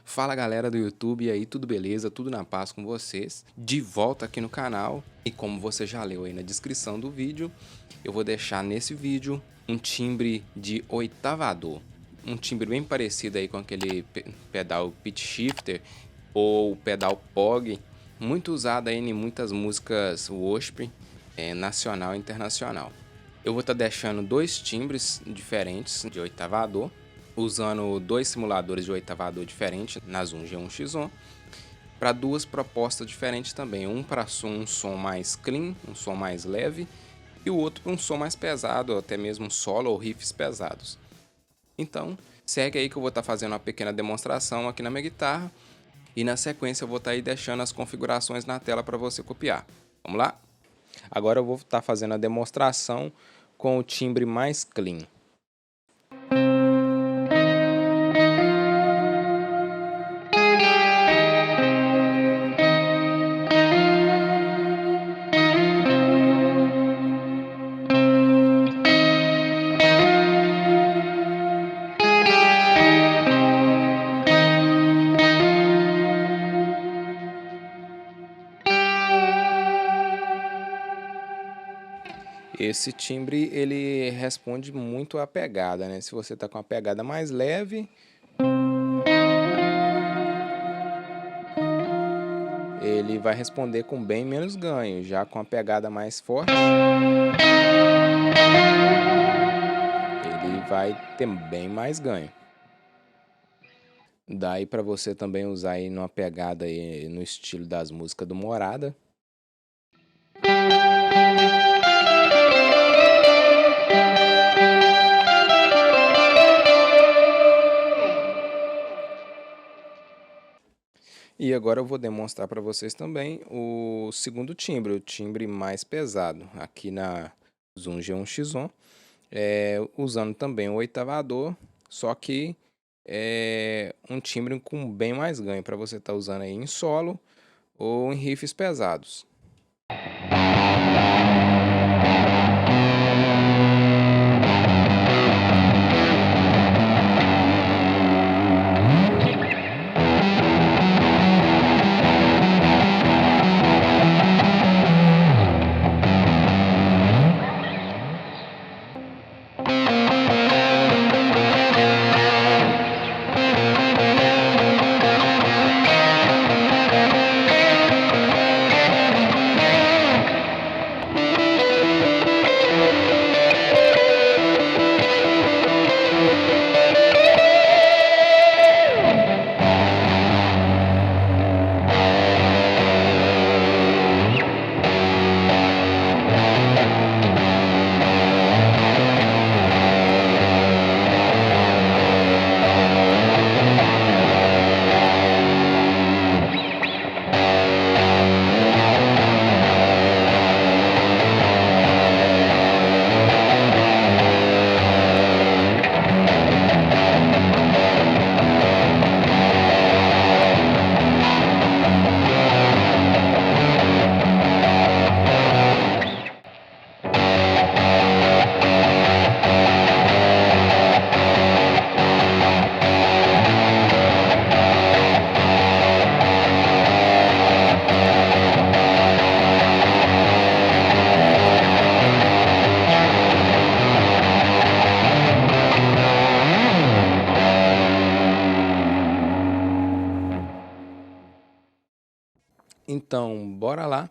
Fala galera do YouTube, e aí, tudo beleza? Tudo na paz com vocês? De volta aqui no canal, e como você já leu aí na descrição do vídeo, eu vou deixar nesse vídeo um timbre de oitavador. Um timbre bem parecido aí com aquele pedal pitch shifter ou pedal POG, muito usado aí em muitas músicas worship, nacional e internacional. Eu vou estar deixando dois timbres diferentes de oitavador, usando dois simuladores de oitavador diferentes na Zoom G1X1, para duas propostas diferentes também. Um para um som mais clean, um som mais leve, e o outro para um som mais pesado, ou até mesmo solo ou riffs pesados. Então, segue aí que eu vou estar fazendo uma pequena demonstração aqui na minha guitarra, e na sequência eu vou estar aí deixando as configurações na tela para você copiar. Vamos lá? Agora eu vou estar fazendo a demonstração com o timbre mais clean. Esse timbre ele responde muito à pegada, né? Se você tá com a pegada mais leve, ele vai responder com bem menos ganho. Já com a pegada mais forte, ele vai ter bem mais ganho. Daí para você também usar aí numa pegada aí no estilo das músicas do Morada. E agora eu vou demonstrar para vocês também o segundo timbre, o timbre mais pesado, aqui na Zoom G1X1, usando também o oitavador, só que é um timbre com bem mais ganho, para você estar usando aí em solo ou em riffs pesados. Então, bora lá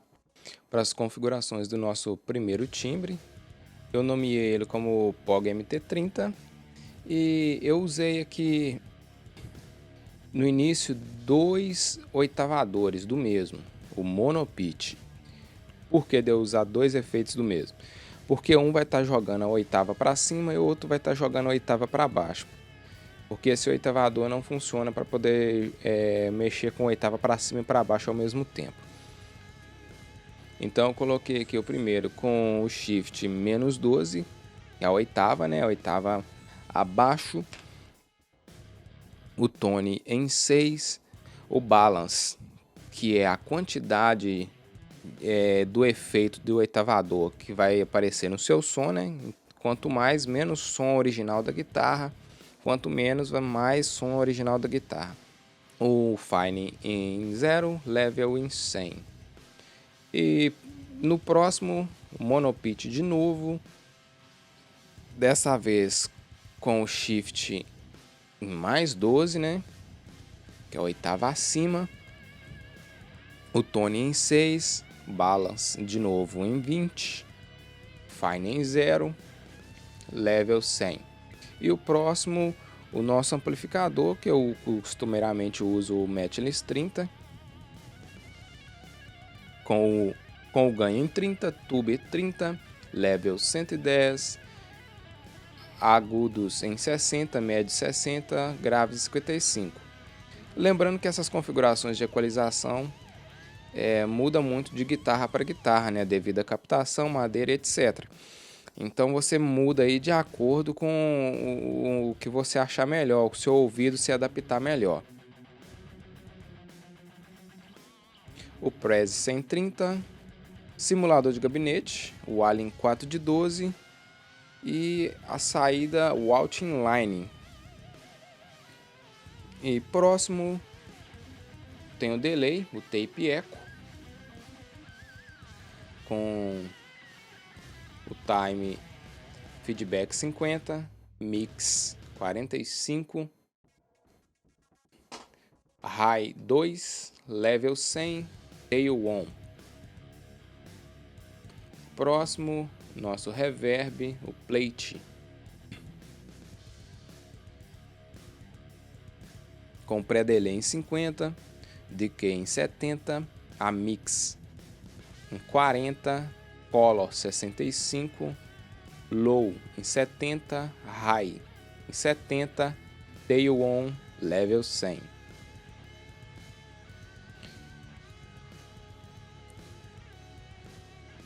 para as configurações do nosso primeiro timbre. Eu nomeei ele como POG MT30 e eu usei aqui no início dois oitavadores do mesmo, o mono pitch. Por que de eu usar dois efeitos do mesmo? Porque um vai estar jogando a oitava para cima e o outro vai estar jogando a oitava para baixo. Porque esse oitavador não funciona para poder mexer com a oitava para cima e para baixo ao mesmo tempo. Então eu coloquei aqui o primeiro com o shift -12, a oitava, né? A oitava abaixo. O tone em 6, o balance, que é a quantidade do efeito do oitavador que vai aparecer no seu som, né? Quanto mais, menos som original da guitarra. Quanto menos, mais som original da guitarra. o Fine em 0, Level em 100. E no próximo, o Monopitch de novo, dessa vez com o Shift em mais 12, né? Que é a oitava acima. O Tone em 6, Balance de novo em 20, Fine em 0, Level 100. E o próximo, o nosso amplificador, que eu costumeiramente uso o Metless 30, com o ganho em 30, Tube 30, Level 110, agudos em 60, médio 60, graves 55. Lembrando que essas configurações de equalização muda muito de guitarra para guitarra, né, devido à captação, madeira, etc. Então você muda aí de acordo com o que você achar melhor, o seu ouvido se adaptar melhor. O Prezi 130, simulador de gabinete, o Alien 4 de 12 e a saída o Out Inline. E próximo tem o delay, o Tape Echo, com o time feedback 50, mix 45, high 2, level 100, tail 1. Próximo, nosso reverb, o plate, com pré-delay em 50, decay em 70, a mix em 40, color 65, low em 70, high em 70, tail on level 100.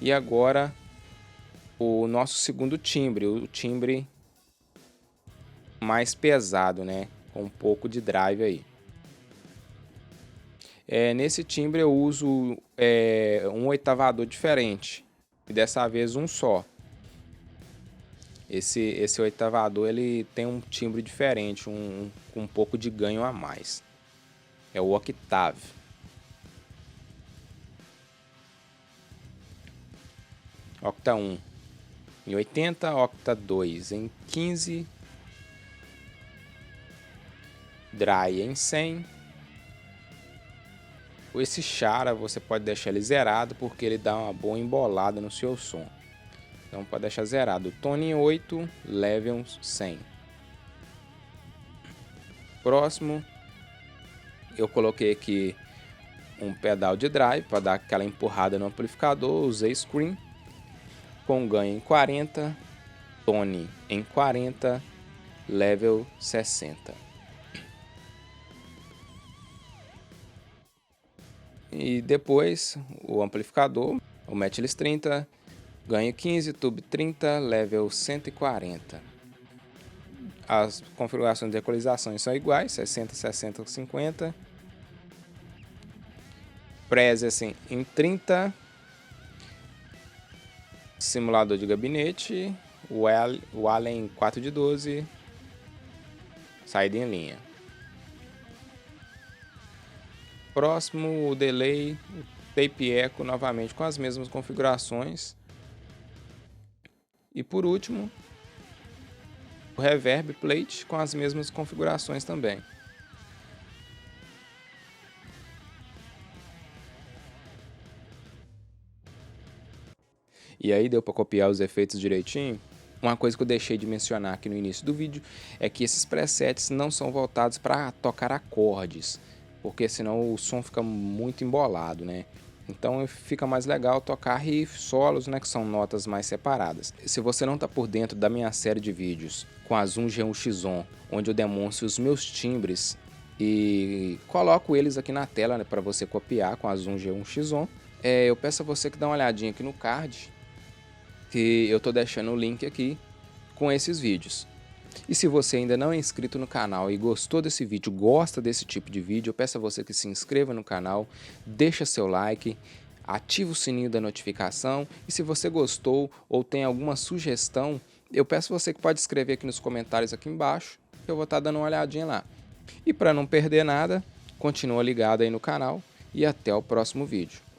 E agora o nosso segundo timbre, o timbre mais pesado, né, com um pouco de drive aí. Nesse timbre eu uso um oitavador diferente, e dessa vez um só. Esse oitavador ele tem um timbre diferente, com um pouco de ganho a mais. É o Octave. Octa 1 em 80, Octa 2 em 15, Dry em 100. Esse Chara você pode deixar ele zerado porque ele dá uma boa embolada no seu som. Então pode deixar zerado. Tone em 8, Level 100. Próximo, eu coloquei aqui um pedal de drive para dar aquela empurrada no amplificador. Usei Scream com ganho em 40, Tone em 40, Level 60. E depois o amplificador, o Metless 30, ganho 15, Tube 30, Level 140. As configurações de equalizações são iguais, 60, 60, 50. Prezi assim, em 30. Simulador de gabinete, o Allen 4 de 12, saída em linha. Próximo, o delay, o tape echo novamente com as mesmas configurações. E por último, o reverb plate com as mesmas configurações também. E aí deu para copiar os efeitos direitinho? Uma coisa que eu deixei de mencionar aqui no início do vídeo é que esses presets não são voltados para tocar acordes, porque senão o som fica muito embolado, né? Então fica mais legal tocar riffs, solos, né, que são notas mais separadas. Se você não está por dentro da minha série de vídeos com a Zoom G1X-On, onde eu demonstro os meus timbres e coloco eles aqui na tela, né, para você copiar com a Zoom G1X-On, eu peço a você que dá uma olhadinha aqui no card, que eu tô deixando o link aqui com esses vídeos. E se você ainda não é inscrito no canal e gostou desse vídeo, gosta desse tipo de vídeo, eu peço a você que se inscreva no canal, deixa seu like, ativa o sininho da notificação e se você gostou ou tem alguma sugestão, eu peço a você que pode escrever aqui nos comentários aqui embaixo, que eu vou estar dando uma olhadinha lá. E para não perder nada, Continua ligado aí no canal e até o próximo vídeo.